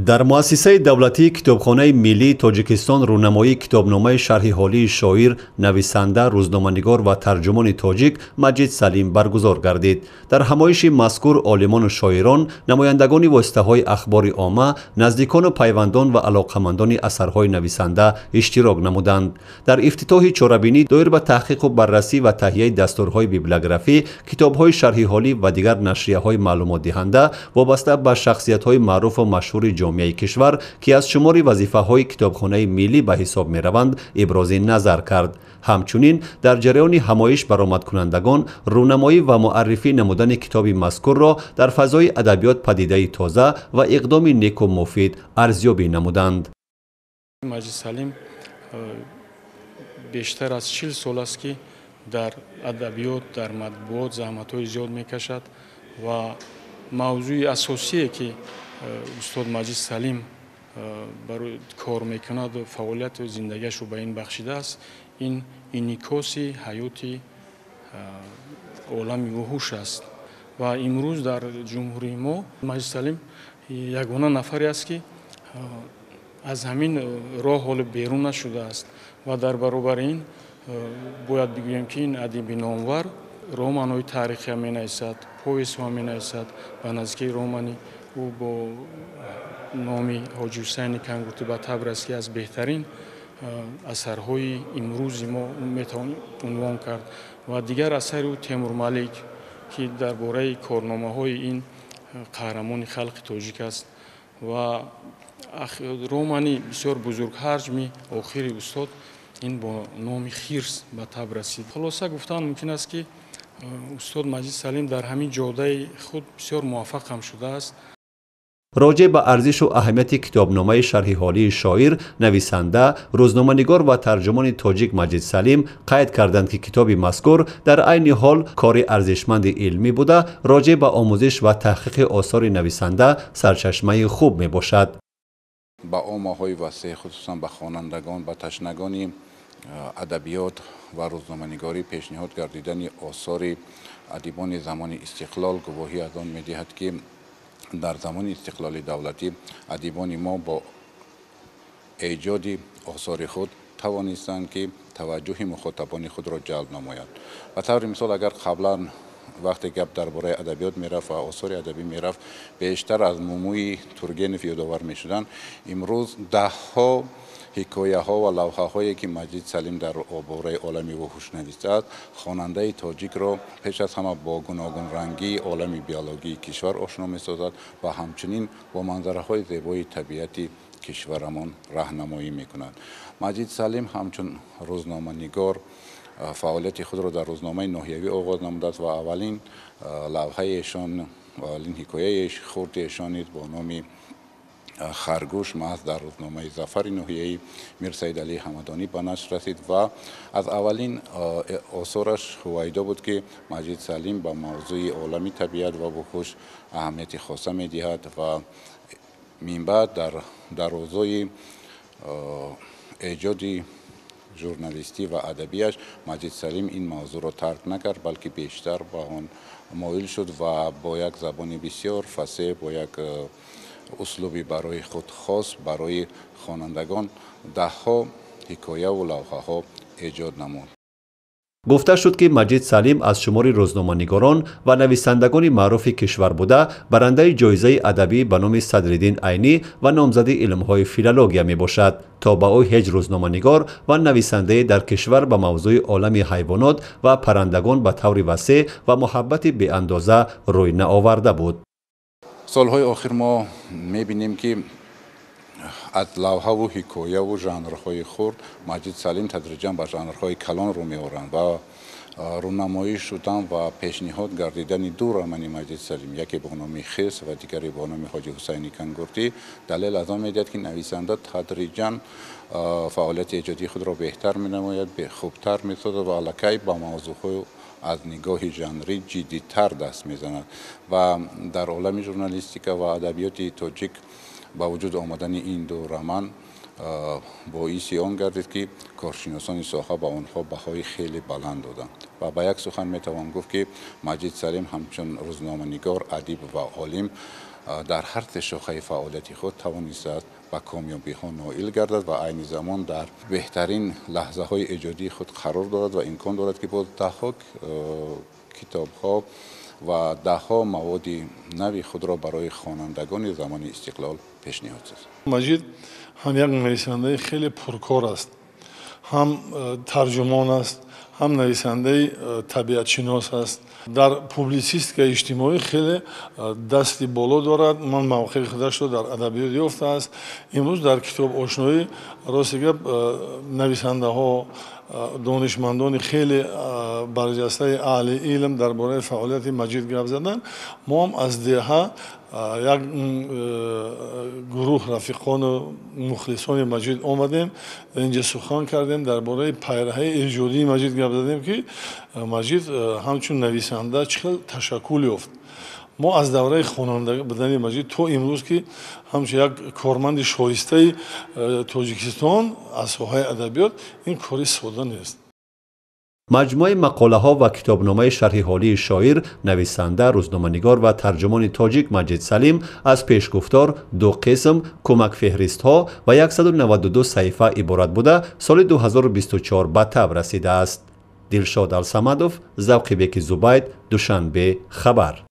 در مؤسسه دولتی کتابخانه ملی تاجیکستان رونمایی کتابنامه شرح حالی شاعر، نویسنده، روزنامه‌نگار و ترجمان تاجیک مجید سلیم برگزار گردید. در همایش مذکور عالمان و شاعران، نمایندگان واسطه‌های اخبار عامه، نزدیکان و پیوندان و علاقه‌مندان اثرهای نویسنده اشتراک نمودند. در افتتاح چهاربینی دایر به تحقیق و بررسی و تهیه دستورهای بیبلیوگرافی، کتاب‌های شرح حالی و دیگر نشریه‌های معلومات دهنده وابسته به شخصیت‌های معروف و مشهور جامعه کشور که از شمار وظیفه‌های کتابخانه ملی به حساب می‌روند ابراز نظر کرد. همچنین در جریان همایش برآمدکنندگان رونمایی و معرفی نمودن کتاب مذکور را در فضای ادبیات پدیده تازه و اقدام نیک و مفید ارزیابی نمودند. مجید سلیم بیشتر از 40 سال است که در ادبیات در مطبوعات زحمت‌های زیاد می‌کشد و موضوع اساسی که استاد مجید سلیم برای کار میکند و فعالیت و زندگیش رو به این بخشیده است، این انعکاس حیات عالم وحوش است و امروز در جمهوری ما مجید سلیم یگانه نفری است که از همین راه حال بیرون نشده است و در برابر این باید بگویم که این ادیب نامور رمان‌های تاریخی می‌نویسد، پویس‌ها می‌نویسد و نزدیک رمانی او با نامی حاجی حسین کنگوتی به تبرز که از بهترین اثرهای امروز ما میتوان عنوان کرد و دیگر اثر او تیمور ملیک که درباره کارنامه‌های این قهرمان خلق تاجیک است و رومانی بسیار بزرگ حجمی آخری استاد این با نام خیرس به تب رسید. خلاصه گفتن ممکن است که استاد مجید سلیم در همین جاده خود بسیار موفق هم شده است. راجع به ارزش و اهمیت کتابنامه شرح حالی شاعر، نویسنده، روزنامه‌نگار و ترجمان تاجیک مجید سلیم قید کردند که کتاب مذکور در عین حال کار ارزشمند علمی بوده، راجع به آموزش و تحقیق آثار نویسنده سرچشمه خوب می باشد. با عامه‌های وسیع خصوصا به خوانندگان و تشنگان ادبیات و روزنامه‌نگاری پیشنهاد گردیدن آثار ادیبان زمان استقلال گواهی از آن می‌دهد که در زمان استقلال دولتی ادیبان ما با ایجاد آثار خود توانستند که توجه مخاطبان خود را جلب نمایند. به طور مثال اگر قبلا وقتی گپ درباره ادبیات میرفت و آثار ادبی میرفت بیشتر از موموی تورگنف یادآور میشدند، امروز ده ها حکایه ها و لوحه هایی که مجید سلیم در آواره عالم وحوش نوشته است خواننده تاجیک را پیش از همه با گوناگون رنگی عالم بیولوژی کشور آشنا میسازد و همچنین با منظره های زیبای طبیعتی کشورمان راهنمایی میکند. مجید سلیم همچون روزنامه نگار فعالیت خود را در روزنامه ناحیوی آغاز نموده است و اولین لوحه ایشان و اولین حکایه خرد ایشان با نام خرگوش محض در روزنامه ظفر ناحیه‌ای میر سید علی حمدانی به نشر رسید و از اولین آثارش هویدا بود که مجید سلیم به موضوع عالمی طبیعت و وحوش اهمیت خاصه می‌دهد و من بعد در حوزه ایجاد ژورنالیستی و ادبیش مجید سلیم این موضوع را ترک نکرد بلکه بیشتر با آن مایل شد و با یک زبان بسیار فصیح با یک اسلوبی برای خود خاص برای خوانندگان ده ها حکایه و لوحه ها ایجاد نمود. گفته شد که مجید سلیم از شمار روزنامه‌نگاران و نویسندگان معروف کشور بوده، برنده جایزه ادبی به نام صدرالدین عینی و نامزد علم‌های فیلولوژی می باشد. تا به او هیچ روزنامه‌نگار و نویسنده در کشور به موضوع عالم حیوانات و پرندگان به طور وسیع و محبت بی اندازه روی نآورده بود. سالهای آخر ما می‌بینیم که از لوحه و حکایه و ژانرهای خرد مجید سلیم تدریجاً به ژانرهای کلان رو می‌آورند و رونمایی شدن و پیشنهاد گردیدن دو رمان مجید سلیم، یکی با نام خیس و دیگری با نام حاجی حسین کنگورتی دلیل از آن می‌دهد که نویسنده تدریجاً فعالیت ایجادی خود را بهتر می‌نماید، خوبتر می‌سازد و الکی با موضوع‌های از نگاه ژانری جدی‌تر دست می‌زند و در عالم ژورنالیستیک و ادبیات تاجیک با وجود آمدن این دو رمان باعث آن گردید که کارشناسان ساحه با آنها بهای خیلی بلند دادند و با یک سخن میتوان گفت که مجید سلیم همچون روزنامه‌نگار، ادیب و عالم در هر شاخه فعالیت خود توانسته به کامیابی ها نائل گردد و عین زمان در بهترین لحظه های ایجادی خود قرار دارد و امکان دارد که باز ده‌ها کتاب ها و ده‌ها مواد نوی خود را برای خوانندگان زمان استقلال پیشنهاد سازد. مجید هم یک نویسنده خیلی پرکار است، هم ترجمان است، هم نویسنده طبیعت شناس است. در پوبلیسیستیک اجتماعی خیلی دستی بالا دارد. من موقع خودش رو در ادبیات یافته است. امروز در کتاب آشنایی راست گپ نویسنده ها، دانشمندان خیلی برجسته اهل علم درباره فعالیت مجید گپ زدن. ما هم از دهه یک گروه رفیقان و مخلصان مجید آمدیم اینجا سخن کردیم درباره پیرهای ایجادی مجید گپ زدیم که مجید همچون نویسنده چقدر تشکل یافت. ما از دوره خواننده بودن مجید تا امروز که همچون یک کارمند شایسته تاجیکستان از ساحه ادبیات این کاری ساده نیست. مجموعه مقاله ها و کتابنامه شرح حالی شاعر، نویسنده، روزنامه‌نگار و ترجمان تاجیک مجید سلیم از پیشگفتار 2 قسم، کمک فهرست ها و 192 صحیفه عبارت بوده سال 2024 به تب رسیده است. دلشاد الصمدوف، ذوق بیک زبید، دوشنبه خبر.